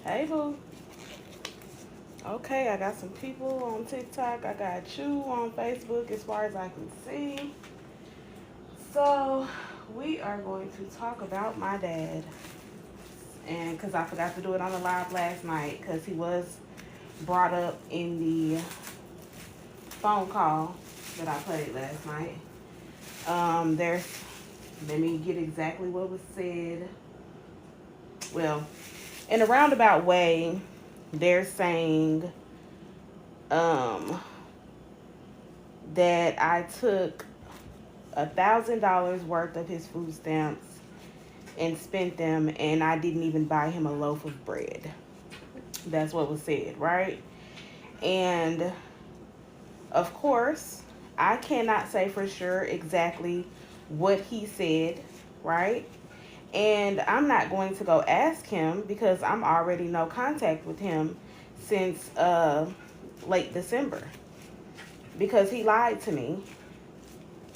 Hey, boo. Okay, I got some people on TikTok. I got you on Facebook as far as I can see. So, we are going to talk about my dad. And because I forgot to do it on the live last night, because he was brought up in the phone call that I played last night. There's, let me get exactly what was said. Well, in a roundabout way, they're saying um, that I took $1,000 worth of his food stamps and spent them, and I didn't even buy him a loaf of bread. That's what was said, right? And of course, I cannot say for sure exactly what he said, right? And I'm not going to go ask him because I'm already no contact with him since late December because he lied to me.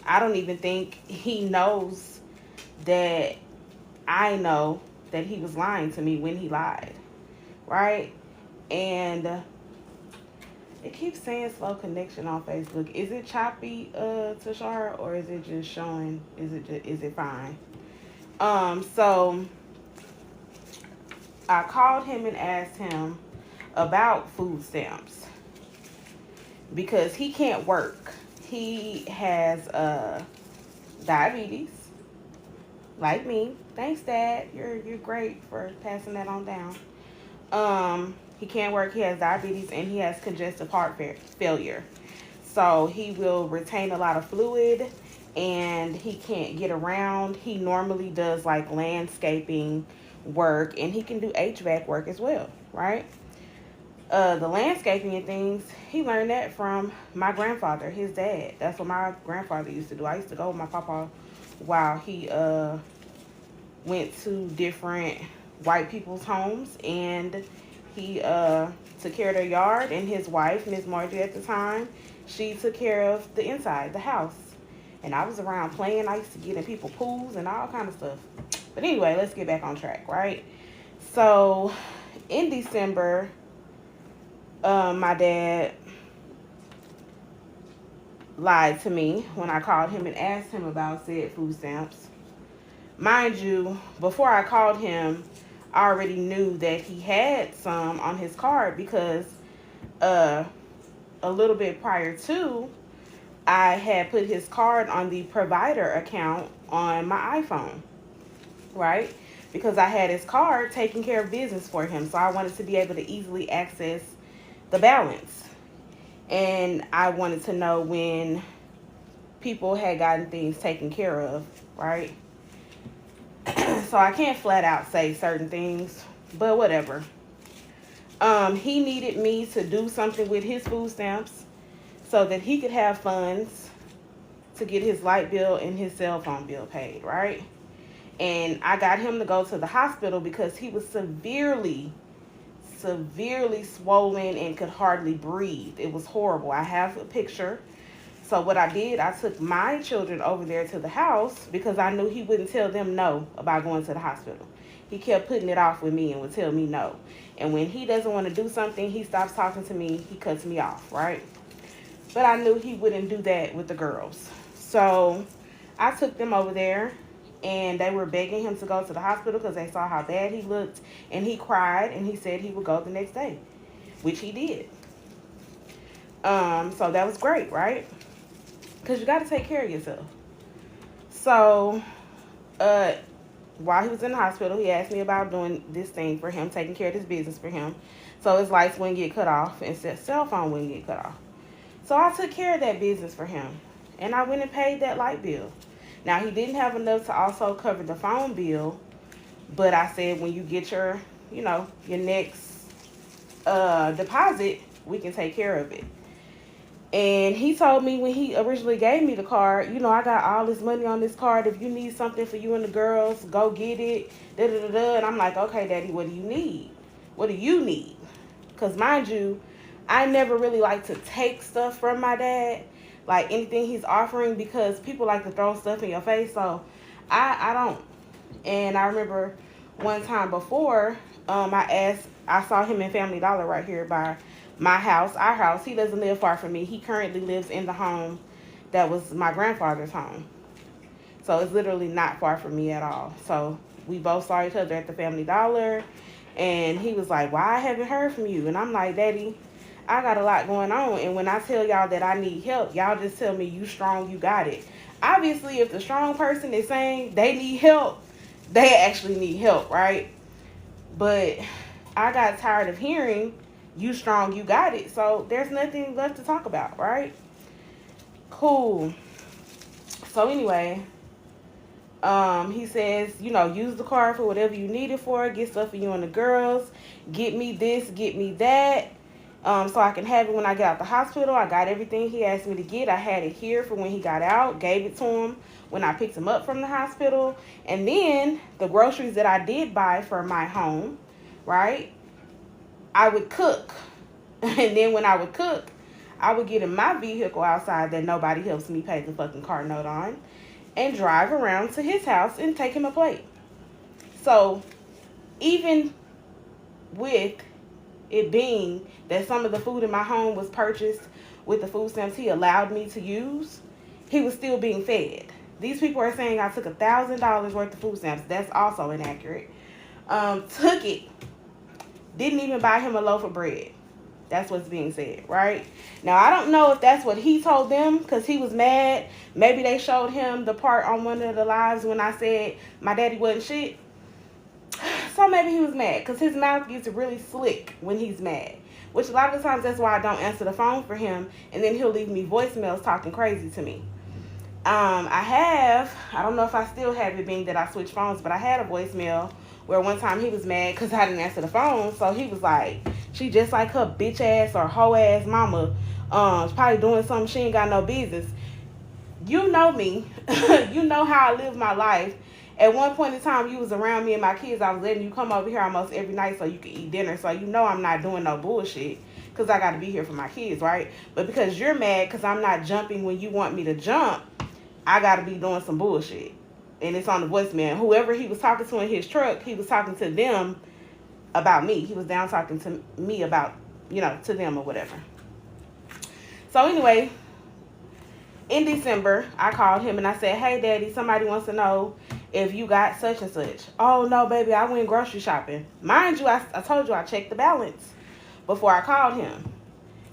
I don't even think he knows that I know that he was lying to me when he lied, right? And it keeps saying slow connection on Facebook. Is it choppy, Tashara, or is it just showing? Is it fine? So I called him and asked him about food stamps because he can't work. He has diabetes, like me. Thanks, Dad. You're great for passing that on down. He can't work. He has diabetes and he has congestive heart failure. So he will retain a lot of fluid and he can't get around. He normally does like landscaping work and he can do HVAC work as well, right? The landscaping and things, he learned that from my grandfather, his dad. That's what my grandfather used to do. I used to go with my papa while he went to different white people's homes and he took care of their yard, and his wife, Miss Margie at the time, she took care of the inside, the house. And I was around playing. I used to get in people's pools and all kind of stuff. But anyway, let's get back on track, right? So in December, my dad lied to me when I called him and asked him about said food stamps. Mind you, before I called him, I already knew that he had some on his card because uh, a little bit prior to, I had put his card on the provider account on my iPhone, right? Because I had his card taking care of business for him. So I wanted to be able to easily access the balance. And I wanted to know when people had gotten things taken care of, right? So I can't flat out say certain things, but whatever. He needed me to do something with his food stamps so that he could have funds to get his light bill and his cell phone bill paid, right? And I got him to go to the hospital because he was severely swollen and could hardly breathe. It was horrible. I have a picture. So what I did, I took my children over there to the house because I knew he wouldn't tell them no about going to the hospital. He kept putting it off with me and would tell me no. And when he doesn't want to do something, he stops talking to me, he cuts me off, right? But I knew he wouldn't do that with the girls. So I took them over there and they were begging him to go to the hospital because they saw how bad he looked. And he cried and he said he would go the next day, which he did. So that was great, right? Because you got to take care of yourself. So, while he was in the hospital, he asked me about doing this thing for him, taking care of this business for him. So his lights wouldn't get cut off and his cell phone wouldn't get cut off. So I took care of that business for him. And I went and paid that light bill. Now, he didn't have enough to also cover the phone bill. But I said, when you get your next deposit, we can take care of it. And he told me when he originally gave me the card, I got all this money on this card. If you need something for you and the girls, go get it. Da, da, da, da. And I'm like, okay, Daddy, what do you need? What do you need? Because mind you, I never really like to take stuff from my dad, like anything he's offering, because people like to throw stuff in your face. So I don't. And I remember one time before, I saw him in Family Dollar right here by my house, our house. He doesn't live far from me. He currently lives in the home that was my grandfather's home. So it's literally not far from me at all. So we both saw each other at the Family Dollar. And he was like, why I haven't heard from you? And I'm like, Daddy, I got a lot going on. And when I tell y'all that I need help, y'all just tell me you strong, you got it. Obviously, if the strong person is saying they need help, they actually need help, right? But I got tired of hearing you strong, you got it. So there's nothing left to talk about, right? Cool. So anyway, he says, you know, use the card for whatever you need it for. Get stuff for you and the girls. Get me this, get me that. So I can have it when I get out the hospital. I got everything he asked me to get. I had it here for when he got out. Gave it to him when I picked him up from the hospital. And then the groceries that I did buy for my home, right? I would cook. And then when I would cook, I would get in my vehicle outside that nobody helps me pay the fucking car note on and drive around to his house and take him a plate. So even with it being that some of the food in my home was purchased with the food stamps he allowed me to use, he was still being fed. These people are saying I took $1,000 worth of food stamps. That's also inaccurate. Took it. Didn't even buy him a loaf of bread. That's what's being said, right? Now, I don't know if that's what he told them because he was mad. Maybe they showed him the part on one of the lives when I said my daddy wasn't shit. So maybe he was mad because his mouth gets really slick when he's mad. Which a lot of the times that's why I don't answer the phone for him. And then he'll leave me voicemails talking crazy to me. I don't know if I still have it being that I switched phones, but I had a voicemail where one time he was mad because I didn't answer the phone. So he was like, she just like her bitch ass or hoe ass mama. She's probably doing something she ain't got no business. You know me. You know how I live my life. At one point in time, you was around me and my kids. I was letting you come over here almost every night so you could eat dinner. So you know I'm not doing no bullshit because I got to be here for my kids, right? But because you're mad because I'm not jumping when you want me to jump, I got to be doing some bullshit. And it's on the voicemail. Whoever he was talking to in his truck, he was talking to them about me. He was down talking to me about, you know, to them or whatever. So anyway, in December, I called him and I said, hey, Daddy, somebody wants to know if you got such and such. Oh, no, baby, I went grocery shopping. Mind you, I told you I checked the balance before I called him.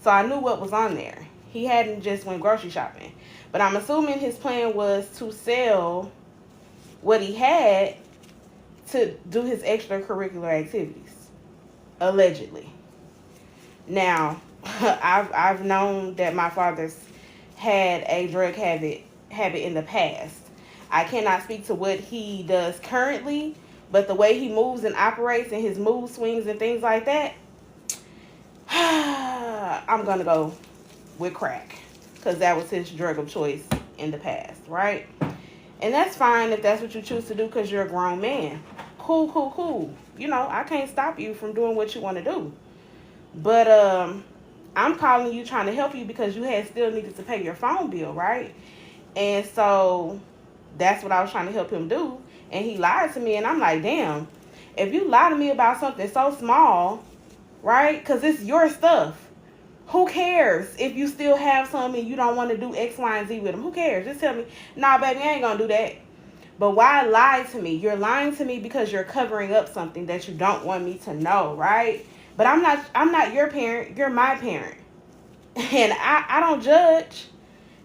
So I knew what was on there. He hadn't just went grocery shopping. But I'm assuming his plan was to sell what he had to do his extracurricular activities. Allegedly. Now, I've known that my father's had a drug habit in the past. I cannot speak to what he does currently, but the way he moves and operates and his mood swings and things like that, I'm going to go with crack because that was his drug of choice in the past, right? And that's fine if that's what you choose to do because you're a grown man. Cool. You know, I can't stop you from doing what you want to do. But I'm calling you trying to help you because you had still needed to pay your phone bill, right? And so that's what I was trying to help him do. And he lied to me. And I'm like, damn, if you lie to me about something so small, right? Because it's your stuff. Who cares if you still have some and you don't want to do X, Y, and Z with them? Who cares? Just tell me, nah, baby, I ain't going to do that. But why lie to me? You're lying to me because you're covering up something that you don't want me to know, right? But I'm not your parent. You're my parent. And I don't judge.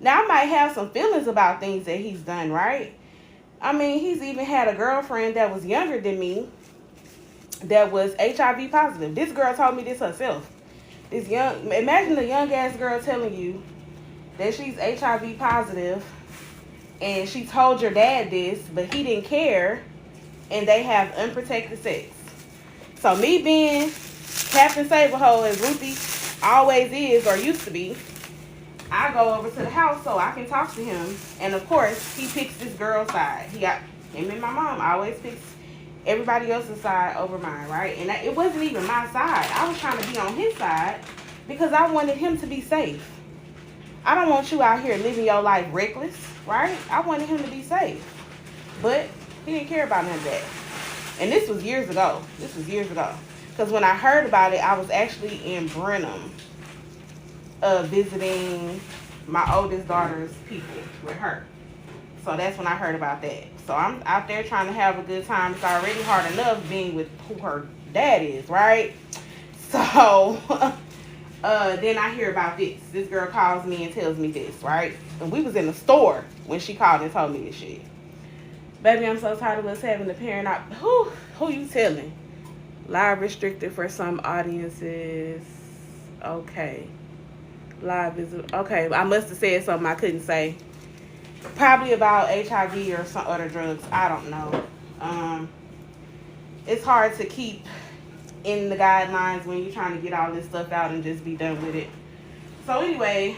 Now, I might have some feelings about things that he's done, right? I mean, he's even had a girlfriend that was younger than me that was HIV positive. This girl told me this herself. Imagine a young ass girl telling you that she's HIV positive and she told your dad this, but he didn't care, and they have unprotected sex. So me being Captain Saberhole, as Ruthie always is or used to be, I go over to the house so I can talk to him. And of course, he picks this girl's side. He got him and my mom. I always picks everybody else's side over mine, right? And it wasn't even my side. I was trying to be on his side because I wanted him to be safe. I don't want you out here living your life reckless, right? I wanted him to be safe. But he didn't care about none of that. And this was years ago. Because when I heard about it, I was actually in Brenham visiting my oldest daughter's people with her. So that's when I heard about that. So I'm out there trying to have a good time. It's already hard enough being with who her dad is, right? So then I hear about this. This girl calls me and tells me this, right? And we was in the store when she called and told me this shit. Baby, I'm so tired of us having the parent out. Who you telling? Live restricted for some audiences. Okay. Live is okay. I must have said something I couldn't say. Probably about HIV or some other drugs. I don't know. It's hard to keep in the guidelines when you're trying to get all this stuff out and just be done with it. So anyway,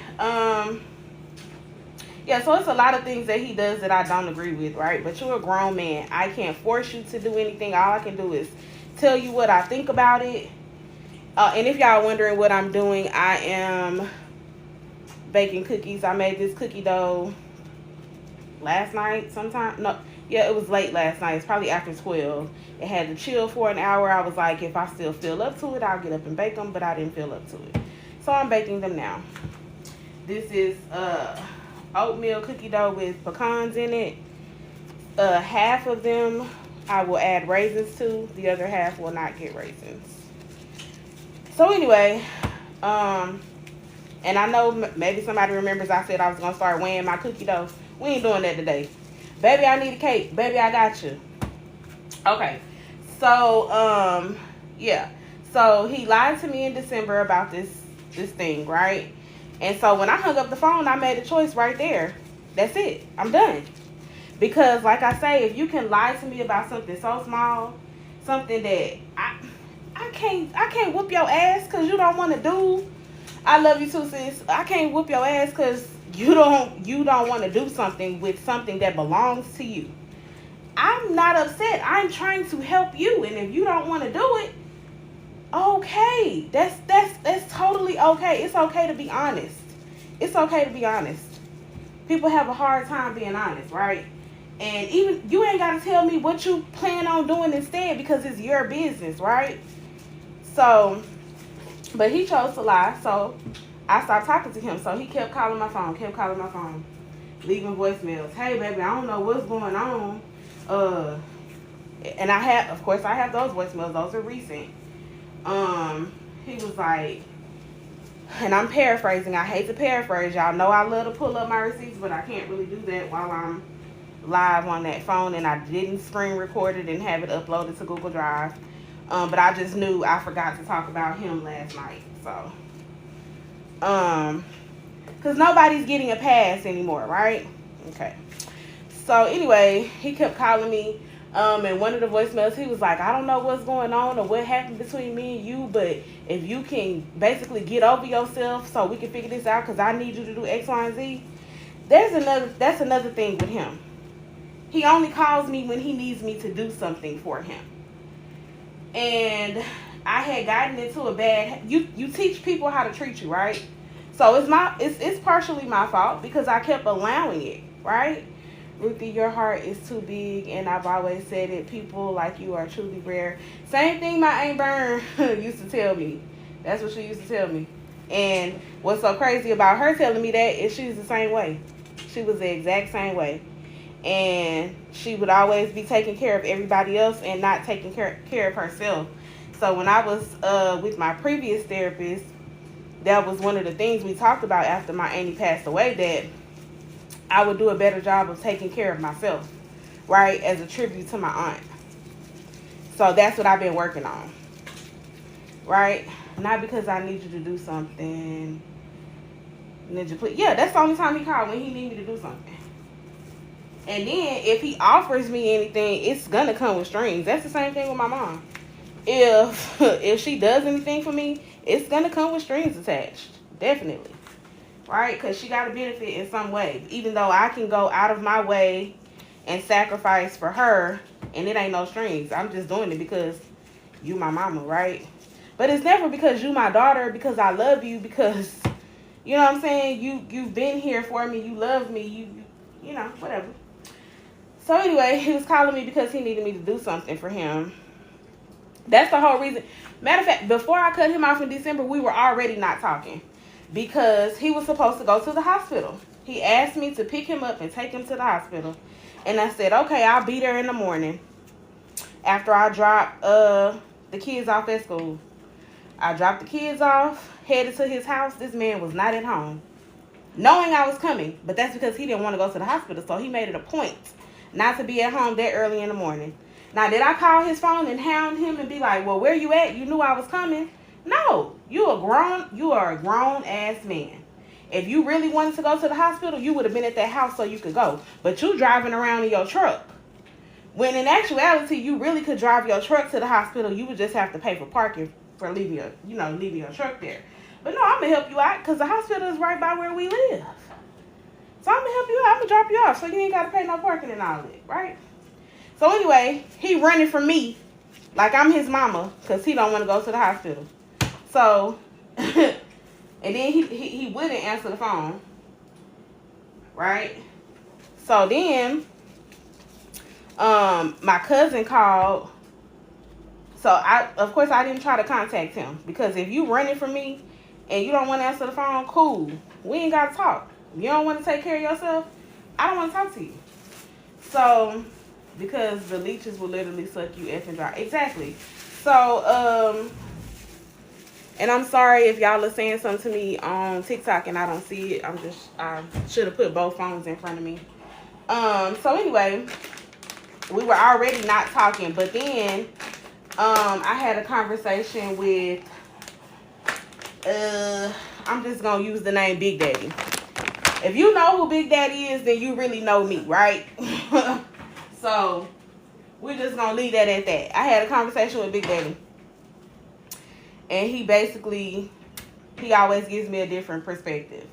yeah, so it's a lot of things that he does that I don't agree with, right? But you're a grown man. I can't force you to do anything. All I can do is tell you what I think about it. And if y'all wondering what I'm doing, I am baking cookies. I made this cookie dough last night sometime. No, yeah, it was late last night. It's probably after 12. It had to chill for an hour. I was like, if I still feel up to it, I'll get up and bake them, but I didn't feel up to it. So I'm baking them now. This is oatmeal cookie dough with pecans in it. Half of them I will add raisins to. The other half will not get raisins. So anyway, and I know maybe somebody remembers I said I was going to start weighing my cookie dough. We ain't doing that today. Baby, I need a cake. Baby, I got you. Okay. So, yeah. So he lied to me in December about this thing, right? And so when I hung up the phone, I made a choice right there. That's it. I'm done. Because like I say, if you can lie to me about something so small, something that I can't whoop your ass because you don't want to do. I love you too, sis. I can't whoop your ass because you don't want to do something with something that belongs to you. I'm not upset. I'm trying to help you, and if you don't want to do it, okay, that's totally okay. It's okay to be honest. It's okay to be honest. People have a hard time being honest, right? And even you ain't got to tell me what you plan on doing instead because it's your business, right? So, but he chose to lie, so I stopped talking to him. So he kept calling my phone, leaving voicemails. Hey, baby, I don't know what's going on. And I have those voicemails. Those are recent. He was like, and I'm paraphrasing. I hate to paraphrase. Y'all know I love to pull up my receipts, but I can't really do that while I'm live on that phone. And I didn't screen record it and have it uploaded to Google Drive. But I just knew I forgot to talk about him last night. So, because nobody's getting a pass anymore, right? Okay. So anyway, he kept calling me. And one of the voicemails, he was like, I don't know what's going on or what happened between me and you, but if you can basically get over yourself so we can figure this out because I need you to do X, Y, and Z. That's another thing with him. He only calls me when he needs me to do something for him. And I had gotten into a bad, you teach people how to treat you, right? So it's partially my fault because I kept allowing it, right? Ruthie, your heart is too big, and I've always said it. People like you are truly rare. Same thing my Aunt Bern used to tell me. That's what she used to tell me. And what's so crazy about her telling me that is she's the same way. She was the exact same way. And she would always be taking care of everybody else and not taking care of herself. So when I was with my previous therapist, that was one of the things we talked about after my auntie passed away, that I would do a better job of taking care of myself, right, as a tribute to my aunt. So that's what I've been working on, right? Not because I need you to do something. Ninja, please. Yeah, that's the only time he called, when he need me to do something. And then if he offers me anything, it's going to come with strings. That's the same thing with my mom. If she does anything for me, it's going to come with strings attached. Definitely. Right? Because she got to benefit in some way. Even though I can go out of my way and sacrifice for her, and it ain't no strings. I'm just doing it because you my mama, right? But it's never because you my daughter, because I love you, because, you know what I'm saying? You've been here for me. You love me. You know, whatever. So anyway, he was calling me because he needed me to do something for him. That's the whole reason. Matter of fact, before I cut him off in December, we were already not talking because he was supposed to go to the hospital. He asked me to pick him up and take him to the hospital. And I said, okay, I'll be there in the morning after I drop the kids off at school. I dropped the kids off, headed to his house. This man was not at home, knowing I was coming. But that's because he didn't want to go to the hospital, so he made it a point not to be at home that early in the morning. Now, did I call his phone and hound him and be like, well, where you at? You knew I was coming? No. You are a grown ass man. If you really wanted to go to the hospital, you would have been at that house so you could go. But you driving around in your truck. When in actuality, you really could drive your truck to the hospital. You would just have to pay for parking for leaving your truck there. But no, I'm going to help you out because the hospital is right by where we live. So I'm going to help you out. I'm going to drop you off so you ain't got to pay no parking and all that, right? So anyway, he running from me like I'm his mama because he don't want to go to the hospital. So, and then he wouldn't answer the phone, right? So then, my cousin called. So of course I didn't try to contact him because if you running from me and you don't want to answer the phone, cool. We ain't got to talk. If you don't want to take care of yourself, I don't want to talk to you. So, because the leeches will literally suck you effing dry. Exactly. So, and I'm sorry if y'all are saying something to me on TikTok and I don't see it. I should have put both phones in front of me. So anyway, we were already not talking, but then, I had a conversation with, I'm just going to use the name Big Daddy. If you know who Big Daddy is, then you really know me, right? So, we're just going to leave that at that. I had a conversation with Big Daddy. And he always gives me a different perspective.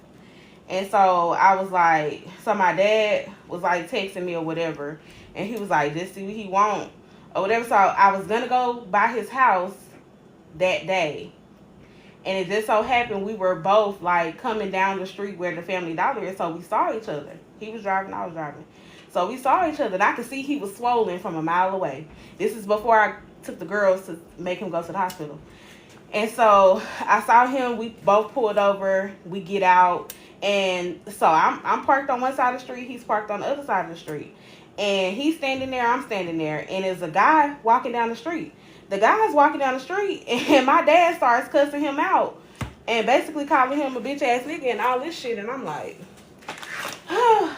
And so, I was like, so my dad was like texting me or whatever. And he was like, just see what he want or whatever. So, I was going to go by his house that day. And it just so happened we were both like coming down the street where the Family Dollar is. So, we saw each other. He was driving, I was driving. So we saw each other, and I could see he was swollen from a mile away. This is before I took the girls to make him go to the hospital. And so I saw him. We both pulled over. We get out. And so I'm parked on one side of the street. He's parked on the other side of the street. And he's standing there. I'm standing there. And there's a guy walking down the street. The guy's walking down the street, and my dad starts cussing him out and basically calling him a bitch-ass nigga and all this shit. And I'm like...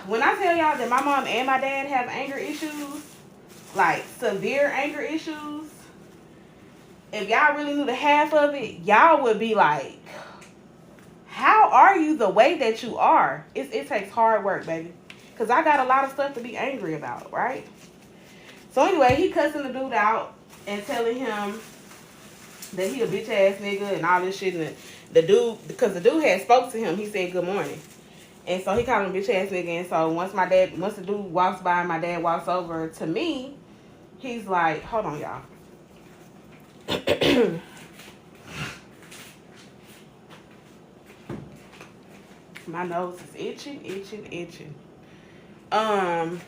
When I tell y'all that my mom and my dad have anger issues, like severe anger issues, if y'all really knew the half of it, y'all would be like, how are you the way that you are? It takes hard work, baby. Because I got a lot of stuff to be angry about, right? So anyway, he cussing the dude out and telling him that he a bitch ass nigga and all this shit. And the dude, because the dude had spoke to him, he said good morning. And so he called him bitch ass nigga. And so once the dude walks by and my dad walks over to me, he's like, hold on, y'all. My nose is itching. Oh.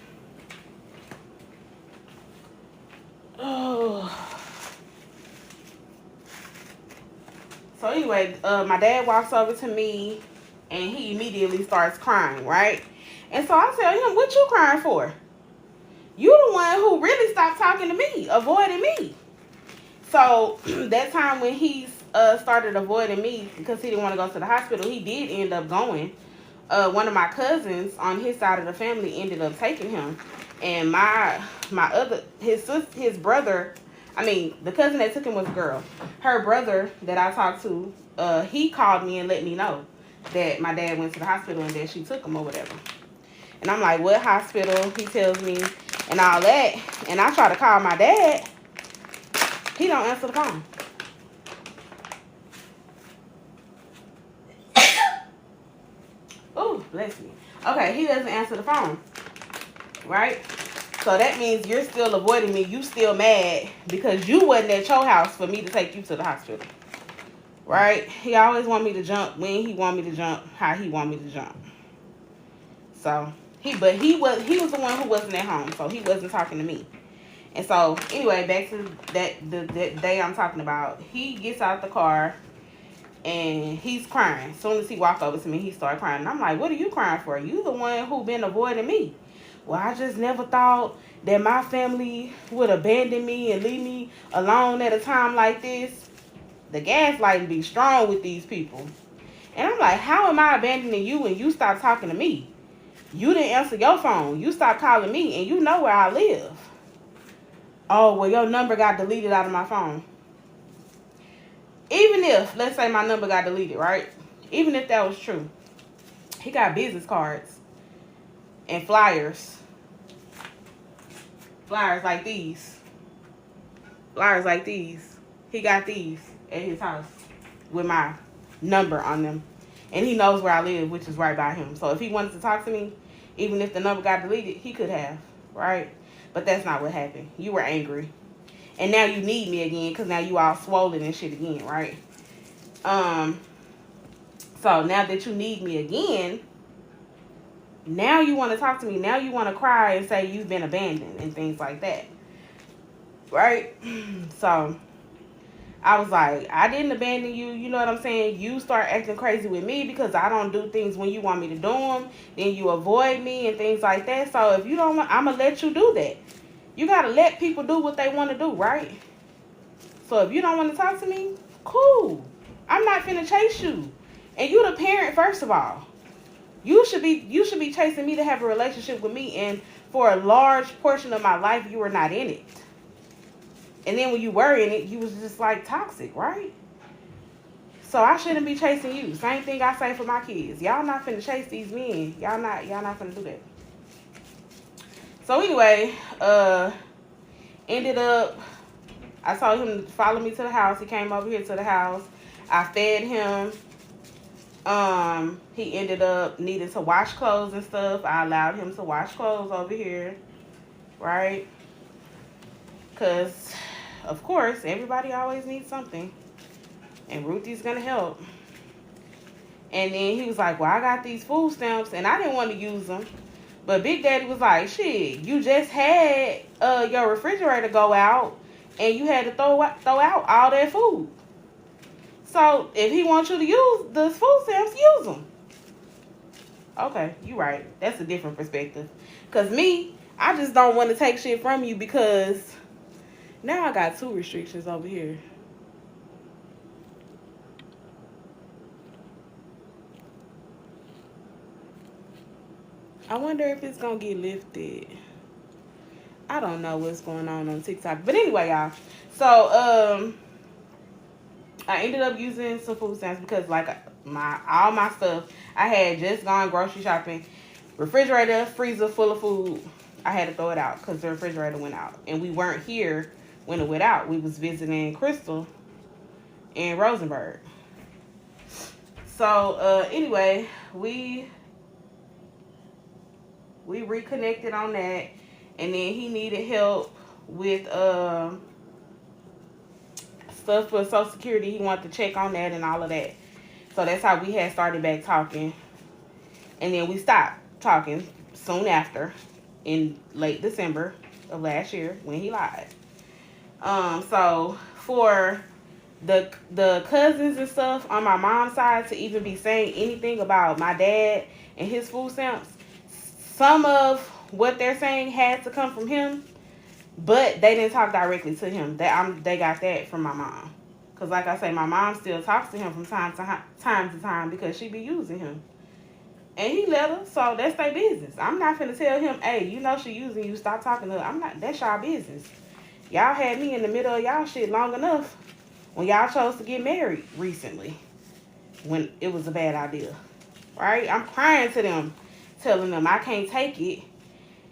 So anyway, my dad walks over to me. And he immediately starts crying, right? And so I tell him, what you crying for? You the one who really stopped talking to me, avoiding me. So that time when he started avoiding me because he didn't want to go to the hospital, he did end up going. One of my cousins on his side of the family ended up taking him. And his brother, the cousin that took him was a girl. Her brother that I talked to, he called me and let me know that my dad went to the hospital and that she took him or whatever. And I'm like, what hospital? He tells me and all that. And I try to call my dad. He don't answer the phone. Oh, bless me. Okay, he doesn't answer the phone. Right? So that means you're still avoiding me. You still mad because you wasn't at your house for me to take you to the hospital. Right? He always want me to jump when he want me to jump, how he want me to jump. So He was the one who wasn't at home, so he wasn't talking to me. And so anyway, back to that day I'm talking about. He gets out the car and he's crying. As soon as he walked over to me, he started crying. And I'm like, what are you crying for? You the one who been avoiding me. Well, I just never thought that my family would abandon me and leave me alone at a time like this. The gaslighting be strong with these people. And I'm like, how am I abandoning you when you stop talking to me? You didn't answer your phone. You stopped calling me, and you know where I live. Oh, well, your number got deleted out of my phone. Even if, let's say my number got deleted, right? Even if that was true, he got business cards and flyers. Flyers like these. Flyers like these. He got these at his house with my number on them. And he knows where I live, which is right by him. So if he wanted to talk to me, even if the number got deleted, he could have, right? But that's not what happened. You were angry. And now you need me again because now you all swollen and shit again, right? So now that you need me again, now you want to talk to me. Now you want to cry and say you've been abandoned and things like that, right? So I was like, I didn't abandon you. You know what I'm saying? You start acting crazy with me because I don't do things when you want me to do them. Then you avoid me and things like that. So if you don't want, I'm going to let you do that. You got to let people do what they want to do, right? So if you don't want to talk to me, cool. I'm not finna chase you. And you the parent, first of all. You should be chasing me to have a relationship with me. And for a large portion of my life, you were not in it. And then when you were in it, you was just like toxic, right? So I shouldn't be chasing you. Same thing I say for my kids. Y'all not finna chase these men. Y'all not finna do that. So anyway, ended up, I told him to follow me to the house. He came over here to the house. I fed him. He ended up needing to wash clothes and stuff. I allowed him to wash clothes over here, right? Because, of course, everybody always needs something. And Ruthie's going to help. And then he was like, well, I got these food stamps, and I didn't want to use them. But Big Daddy was like, shit, you just had your refrigerator go out, and you had to throw out all that food. So if he wants you to use the food stamps, use them. Okay, you right. That's a different perspective. Because me, I just don't want to take shit from you because now I got 2 restrictions over here. I wonder if it's going to get lifted. I don't know what's going on TikTok. But anyway, y'all. So, I ended up using some food stamps because, like, all my stuff, I had just gone grocery shopping. Refrigerator, freezer full of food. I had to throw it out because the refrigerator went out. And we weren't here when it went out. We was visiting Crystal in Rosenberg. So, anyway, we reconnected on that. And then he needed help with stuff for Social Security. He wanted to check on that and all of that. So that's how we had started back talking. And then we stopped talking soon after in late December of last year when he lied. So for the cousins and stuff on my mom's side to even be saying anything about my dad and his food stamps, some of what they're saying had to come from him, but they didn't talk directly to him. They got that from my mom. Because like I say, my mom still talks to him from time to time because she be using him. And he let her, so that's their business. I'm not finna tell him, hey, you know she using you, stop talking to her. That's y'all business. Y'all had me in the middle of y'all shit long enough when y'all chose to get married recently when it was a bad idea. Right? I'm crying to them, telling them I can't take it.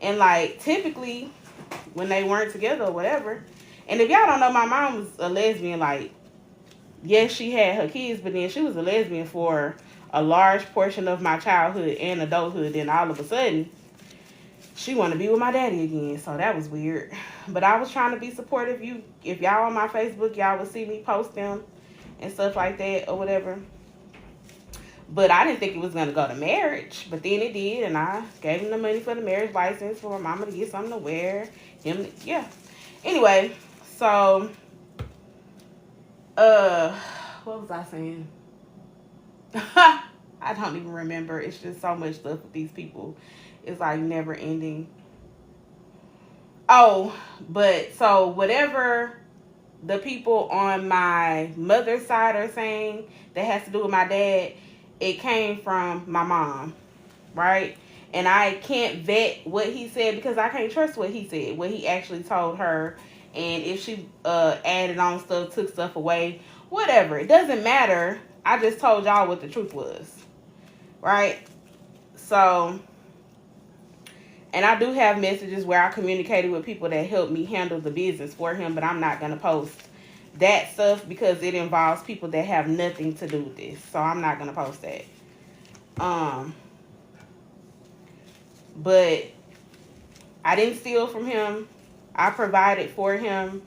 And like, typically, when they weren't together or whatever, and if y'all don't know, my mom was a lesbian. Like, yes, she had her kids, but then she was a lesbian for a large portion of my childhood and adulthood. Then all of a sudden, she wanted to be with my daddy again. So that was weird. But I was trying to be supportive. If y'all on my Facebook, y'all would see me post them and stuff like that or whatever. But I didn't think it was going to go to marriage. But then it did. And I gave him the money for the marriage license for my mama to get something to wear. Yeah. Anyway, so, what was I saying? I don't even remember. It's just so much stuff with these people. It's like never ending. Oh, but so whatever the people on my mother's side are saying that has to do with my dad, it came from my mom, right? And I can't vet what he said because I can't trust what he said, what he actually told her. And if she added on stuff, took stuff away, whatever. It doesn't matter. I just told y'all what the truth was, right? So, and I do have messages where I communicated with people that helped me handle the business for him, but I'm not going to post that stuff because it involves people that have nothing to do with this. So I'm not going to post that. But I didn't steal from him. I provided for him.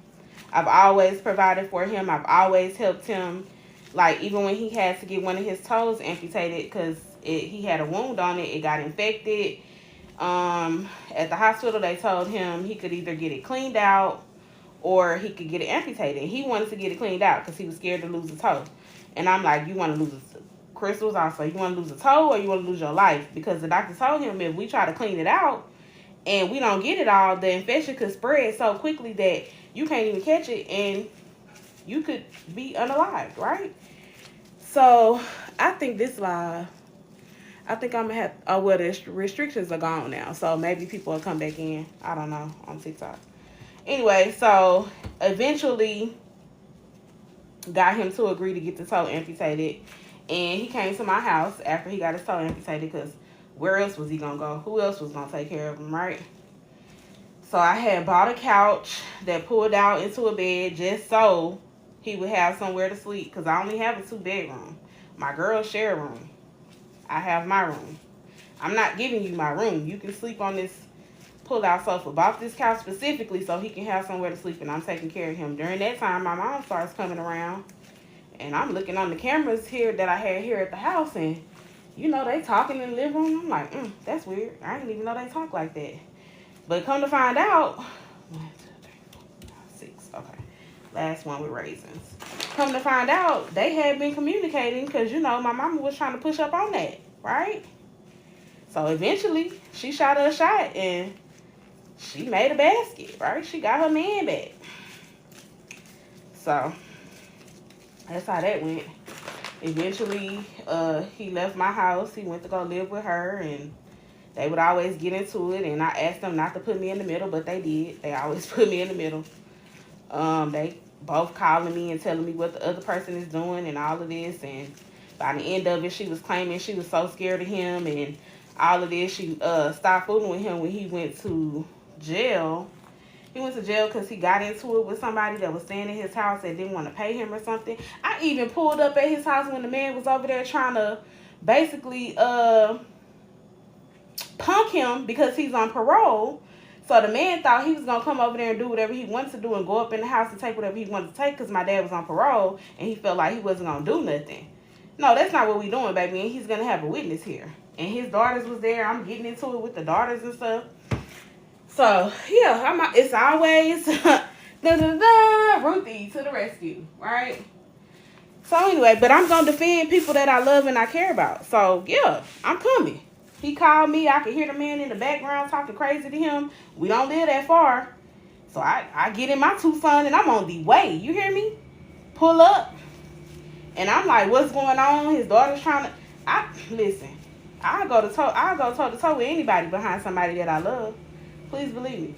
I've always provided for him. I've always helped him. Like, even when he had to get one of his toes amputated because he had a wound on it, it got infected. At the hospital, they told him he could either get it cleaned out or he could get it amputated. He wanted to get it cleaned out because he was scared to lose a toe. And I'm like, you want to lose Crystals also, you want to lose a toe or you want to lose your life? Because the doctor told him if we try to clean it out and we don't get it all, the infection could spread so quickly that you can't even catch it and you could be unalived, right? So I think this live, I think I'm going to have, well, the restrictions are gone now. So maybe people will come back in. I don't know, on TikTok. Anyway, so eventually got him to agree to get the toe amputated. And he came to my house after he got his toe amputated because where else was he going to go? Who else was going to take care of him, right? So I had bought a couch that pulled out into a bed just so he would have somewhere to sleep because I only have a 2-bedroom. My girls share a room. I have my room. I'm not giving you my room. You can sleep on this pull-out sofa. Bought this couch specifically so he can have somewhere to sleep and I'm taking care of him. During that time, my mom starts coming around and I'm looking on the cameras here that I had here at the house and, you know, they talking in the living room. I'm like, that's weird. I didn't even know they talk like that. But come to find out, 1, 2, 3, 4, 5, 6, okay. Last one with raisins. Come to find out, they had been communicating because, you know, my mama was trying to push up on that, right? So eventually, she shot her a shot and she made a basket, right? She got her man back. So that's how that went. Eventually, he left my house. He went to go live with her, and they would always get into it. And I asked them not to put me in the middle, but they did. They always put me in the middle. They both calling me and telling me what the other person is doing and all of this. And by the end of it, she was claiming she was so scared of him and all of this. She stopped fooling with him when he went to jail. He went to jail because he got into it with somebody that was staying in his house that didn't want to pay him or something. I even pulled up at his house when the man was over there trying to basically punk him because he's on parole. So the man thought he was going to come over there and do whatever he wanted to do and go up in the house and take whatever he wanted to take because my dad was on parole and he felt like he wasn't going to do nothing. No, that's not what we doing, baby. And he's going to have a witness here. And his daughters was there. I'm getting into it with the daughters and stuff. So, yeah, it's always Ruthie to the rescue, right? So, anyway, but I'm going to defend people that I love and I care about. So, yeah, I'm coming. He called me. I could hear the man in the background talking crazy to him. We don't live that far. So, I get in my Tucson and I'm on the way. You hear me? Pull up. And I'm like, what's going on? His daughter's trying to... Listen, I'll go toe to toe with anybody behind somebody that I love. Please believe me.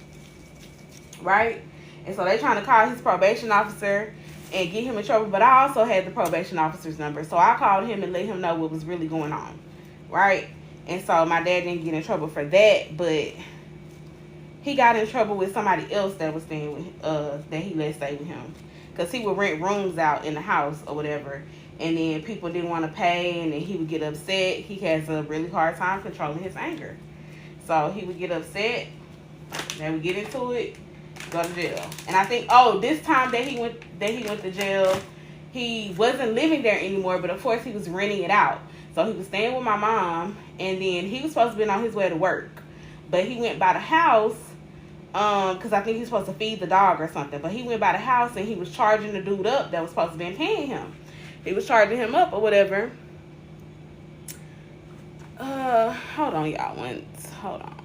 Right? And so they trying to call his probation officer and get him in trouble. But I also had the probation officer's number. So I called him and let him know what was really going on. Right? And so my dad didn't get in trouble for that. But he got in trouble with somebody else that was staying with, that he let stay with him. Because he would rent rooms out in the house or whatever. And then people didn't want to pay. And then he would get upset. He has a really hard time controlling his anger. So he would get upset. Then we get into it, go to jail. And I think, this time that he went to jail, he wasn't living there anymore, but of course he was renting it out. So So he was staying with my mom, and then he was supposed to be on his way to work. But he went by the house, because I think he was supposed to feed the dog or something. But he went by the house, and he was charging the dude up that was supposed to be paying him. He was charging him up or whatever. Hold on, y'all. Hold on.